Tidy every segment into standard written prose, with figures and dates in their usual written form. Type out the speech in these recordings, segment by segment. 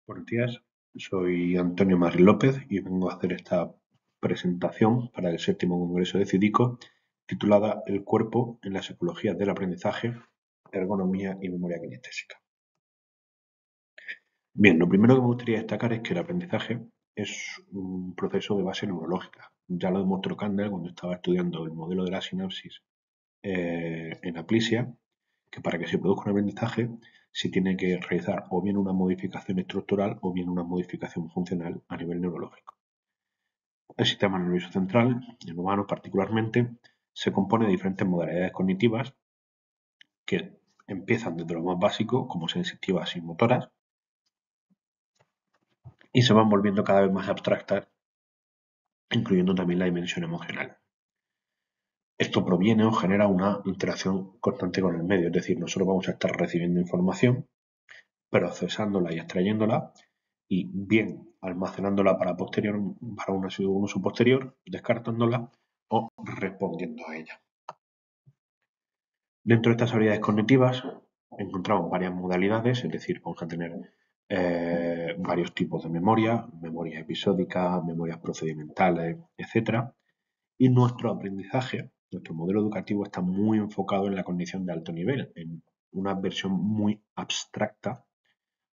Buenos días, soy Antonio Marri López y vengo a hacer esta presentación para el séptimo Congreso de CIDICO titulada El cuerpo en la psicología del aprendizaje, ergonomía y memoria kinestésica. Bien, lo primero que me gustaría destacar es que el aprendizaje es un proceso de base neurológica. Ya lo demostró Kandel cuando estaba estudiando el modelo de la sinapsis en Aplisia, que para que se produzca un aprendizaje se tiene que realizar o bien una modificación estructural o bien una modificación funcional a nivel neurológico. El sistema nervioso central, en humanos particularmente, se compone de diferentes modalidades cognitivas que empiezan desde lo más básico, como sensitivas y motoras, y se van volviendo cada vez más abstractas, incluyendo también la dimensión emocional. Esto proviene o genera una interacción constante con el medio, es decir, nosotros vamos a estar recibiendo información, procesándola y extrayéndola, y bien almacenándola para un uso posterior, descartándola o respondiendo a ella. Dentro de estas habilidades cognitivas encontramos varias modalidades, es decir, vamos a tener varios tipos de memoria episódica, memorias procedimentales, etcétera. Y nuestro aprendizaje, nuestro modelo educativo está muy enfocado en la cognición de alto nivel, en una versión muy abstracta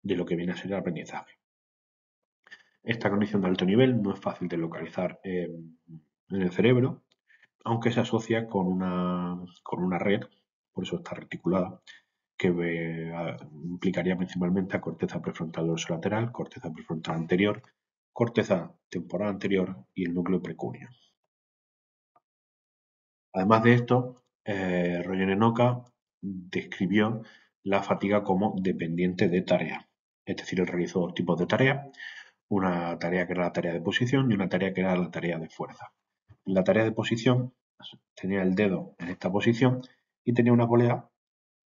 de lo que viene a ser el aprendizaje. Esta cognición de alto nivel no es fácil de localizar en el cerebro, aunque se asocia con una red, por eso está reticulada, que implicaría principalmente a corteza prefrontal dorsolateral, corteza prefrontal anterior, corteza temporal anterior y el núcleo precurio. Además de esto, Roger Enoka describió la fatiga como dependiente de tarea. Es decir, él realizó dos tipos de tareas, una tarea que era la tarea de posición y una tarea que era la tarea de fuerza. En la tarea de posición tenía el dedo en esta posición y tenía una polea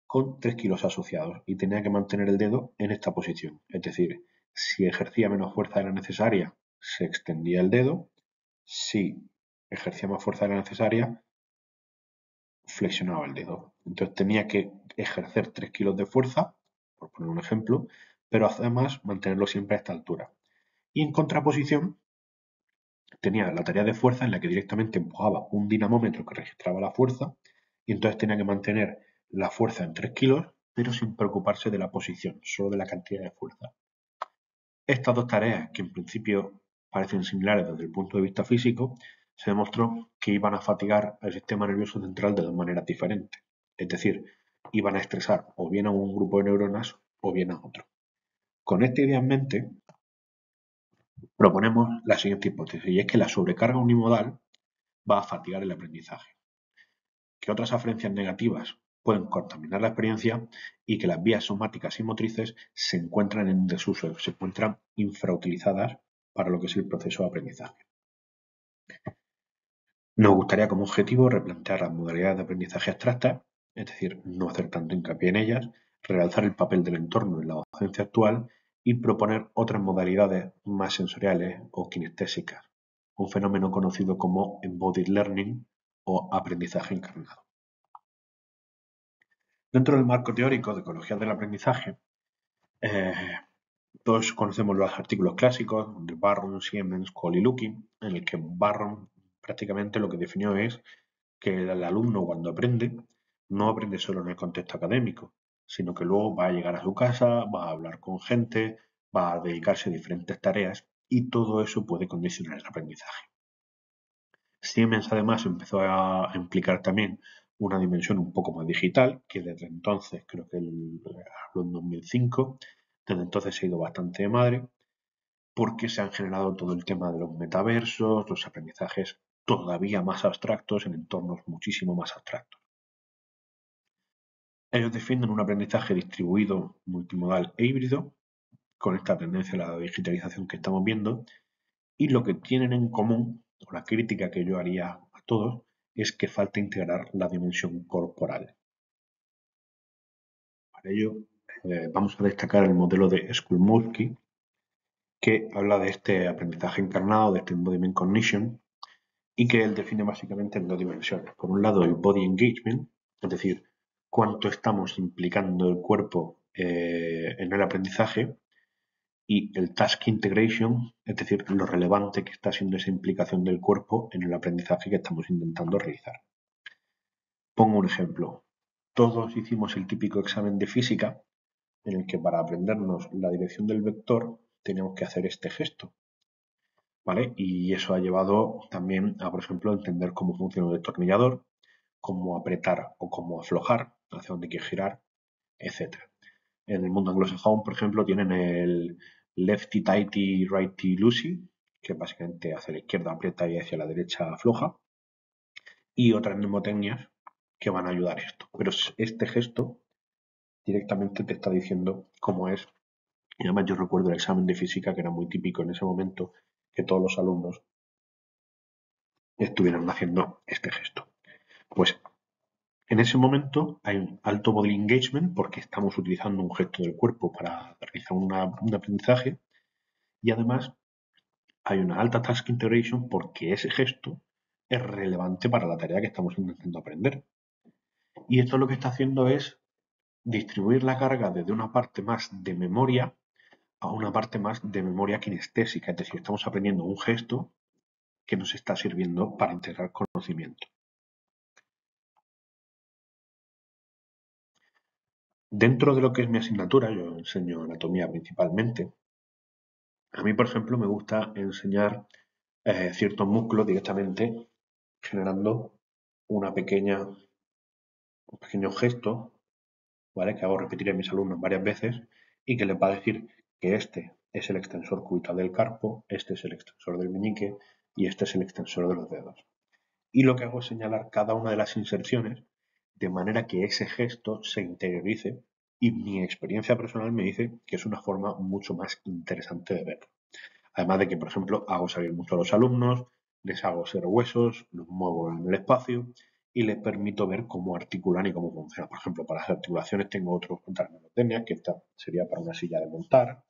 con 3 kilos asociados y tenía que mantener el dedo en esta posición. Es decir, si ejercía menos fuerza de la necesaria, se extendía el dedo. Si ejercía más fuerza de la necesaria, flexionaba el dedo. Entonces tenía que ejercer 3 kilos de fuerza, por poner un ejemplo, pero además mantenerlo siempre a esta altura. Y en contraposición, tenía la tarea de fuerza en la que directamente empujaba un dinamómetro que registraba la fuerza y entonces tenía que mantener la fuerza en 3 kilos, pero sin preocuparse de la posición, solo de la cantidad de fuerza. Estas dos tareas, que en principio parecen similares desde el punto de vista físico, se demostró que iban a fatigar al sistema nervioso central de dos maneras diferentes. Es decir, iban a estresar o bien a un grupo de neuronas o bien a otro. Con esta idea en mente, proponemos la siguiente hipótesis, y es que la sobrecarga unimodal va a fatigar el aprendizaje, que otras aferencias negativas pueden contaminar la experiencia y que las vías somáticas y motrices se encuentran en desuso, se encuentran infrautilizadas para lo que es el proceso de aprendizaje. Nos gustaría como objetivo replantear las modalidades de aprendizaje abstractas, es decir, no hacer tanto hincapié en ellas, realzar el papel del entorno en la docencia actual y proponer otras modalidades más sensoriales o kinestésicas, un fenómeno conocido como embodied learning o aprendizaje encarnado. Dentro del marco teórico de ecología del aprendizaje, eh, todos conocemos los artículos clásicos de Barron, Siemens, Cole y Lukin, en el que Barron prácticamente lo que definió es que el alumno cuando aprende no aprende solo en el contexto académico, sino que luego va a llegar a su casa, va a hablar con gente, va a dedicarse a diferentes tareas y todo eso puede condicionar el aprendizaje. Siemens además empezó a implicar también una dimensión un poco más digital, que desde entonces, creo que habló en 2005, desde entonces se ha ido bastante de madre, porque se han generado todo el tema de los metaversos, los aprendizajes todavía más abstractos en entornos muchísimo más abstractos. Ellos defienden un aprendizaje distribuido, multimodal e híbrido, con esta tendencia a la digitalización que estamos viendo, y lo que tienen en común, o la crítica que yo haría a todos, es que falta integrar la dimensión corporal. Para ello, vamos a destacar el modelo de Skulmowski, que habla de este aprendizaje encarnado, de este embodiment cognition, y que él define básicamente en dos dimensiones. Por un lado, el body engagement, es decir, cuánto estamos implicando el cuerpo en el aprendizaje, y el task integration, es decir, lo relevante que está siendo esa implicación del cuerpo en el aprendizaje que estamos intentando realizar. Pongo un ejemplo. Todos hicimos el típico examen de física en el que para aprendernos la dirección del vector tenemos que hacer este gesto, ¿vale? Y eso ha llevado también a, por ejemplo, entender cómo funciona un destornillador, cómo apretar o cómo aflojar, hacia dónde hay que girar, etc. En el mundo anglosajón, por ejemplo, tienen el lefty tighty, righty loosey, que básicamente hacia la izquierda aprieta y hacia la derecha afloja, y otras mnemotecnias que van a ayudar a esto. Pero este gesto directamente te está diciendo cómo es. Y además yo recuerdo el examen de física que era muy típico en ese momento que todos los alumnos estuvieran haciendo este gesto. Pues en ese momento hay un alto body engagement porque estamos utilizando un gesto del cuerpo para realizar un aprendizaje y además hay una alta task integration porque ese gesto es relevante para la tarea que estamos intentando aprender. Y esto lo que está haciendo es distribuir la carga desde una parte más de memoria a una parte más de memoria kinestésica, es decir, estamos aprendiendo un gesto que nos está sirviendo para integrar conocimiento. Dentro de lo que es mi asignatura, yo enseño anatomía principalmente. A mí, por ejemplo, me gusta enseñar ciertos músculos directamente generando un pequeño gesto, ¿vale? Que hago repetir a mis alumnos varias veces y que les va a decir que este es el extensor cubital del carpo, este es el extensor del meñique y este es el extensor de los dedos. Y lo que hago es señalar cada una de las inserciones de manera que ese gesto se interiorice y mi experiencia personal me dice que es una forma mucho más interesante de verlo. Además de que, por ejemplo, hago salir mucho a los alumnos, les hago ser huesos, los muevo en el espacio y les permito ver cómo articulan y cómo funciona. Por ejemplo, para las articulaciones tengo otras mnemotecnias, que esta sería para una silla de montar,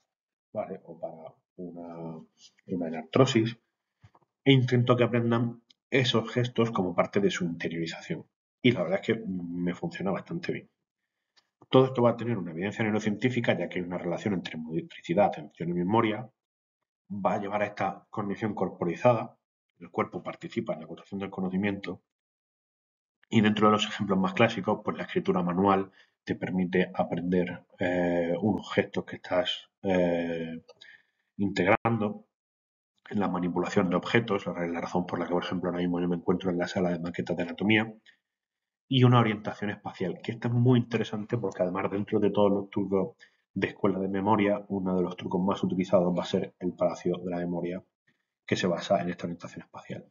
¿vale? O para una artrosis. E intento que aprendan esos gestos como parte de su interiorización. Y la verdad es que me funciona bastante bien. Todo esto va a tener una evidencia neurocientífica, ya que hay una relación entre motricidad, atención y memoria. Va a llevar a esta cognición corporizada. El cuerpo participa en la construcción del conocimiento. Y dentro de los ejemplos más clásicos, pues la escritura manual te permite aprender unos gestos que estás integrando en la manipulación de objetos, la razón por la que, por ejemplo, ahora mismo yo me encuentro en la sala de maquetas de anatomía, y una orientación espacial, que esta es muy interesante porque además dentro de todos los trucos de escuela de memoria, uno de los trucos más utilizados va a ser el palacio de la memoria, que se basa en esta orientación espacial.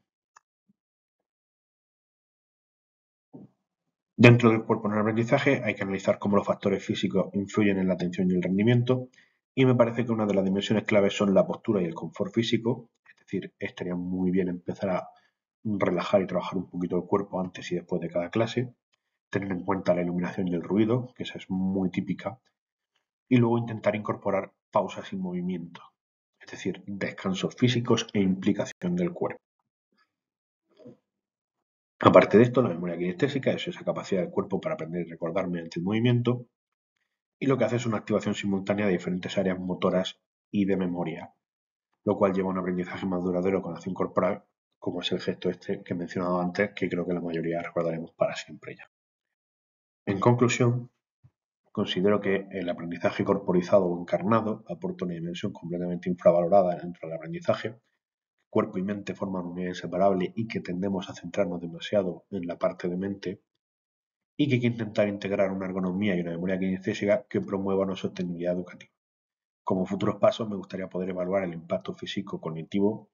Dentro del cuerpo en el aprendizaje hay que analizar cómo los factores físicos influyen en la atención y el rendimiento, y me parece que una de las dimensiones claves son la postura y el confort físico, es decir, estaría muy bien empezar a relajar y trabajar un poquito el cuerpo antes y después de cada clase, tener en cuenta la iluminación y el ruido, que esa es muy típica, y luego intentar incorporar pausas y movimiento, es decir, descansos físicos e implicación del cuerpo. Aparte de esto, la memoria kinestésica es esa capacidad del cuerpo para aprender y recordar mediante el movimiento, y lo que hace es una activación simultánea de diferentes áreas motoras y de memoria, lo cual lleva a un aprendizaje más duradero con acción corporal, como es el gesto este que he mencionado antes, que creo que la mayoría recordaremos para siempre ya. En conclusión, considero que el aprendizaje corporizado o encarnado aporta una dimensión completamente infravalorada dentro del aprendizaje. Cuerpo y mente forman una unidad inseparable y que tendemos a centrarnos demasiado en la parte de mente y que hay que intentar integrar una ergonomía y una memoria kinestésica que promueva una sostenibilidad educativa. Como futuros pasos me gustaría poder evaluar el impacto físico-cognitivo,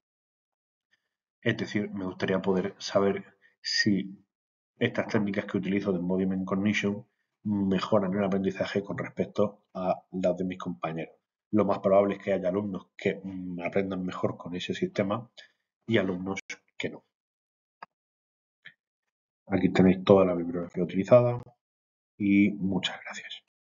es decir, me gustaría poder saber si estas técnicas que utilizo de Embodiment Cognition mejoran el aprendizaje con respecto a las de mis compañeros. Lo más probable es que haya alumnos que aprendan mejor con ese sistema y alumnos que no. Aquí tenéis toda la bibliografía utilizada y muchas gracias.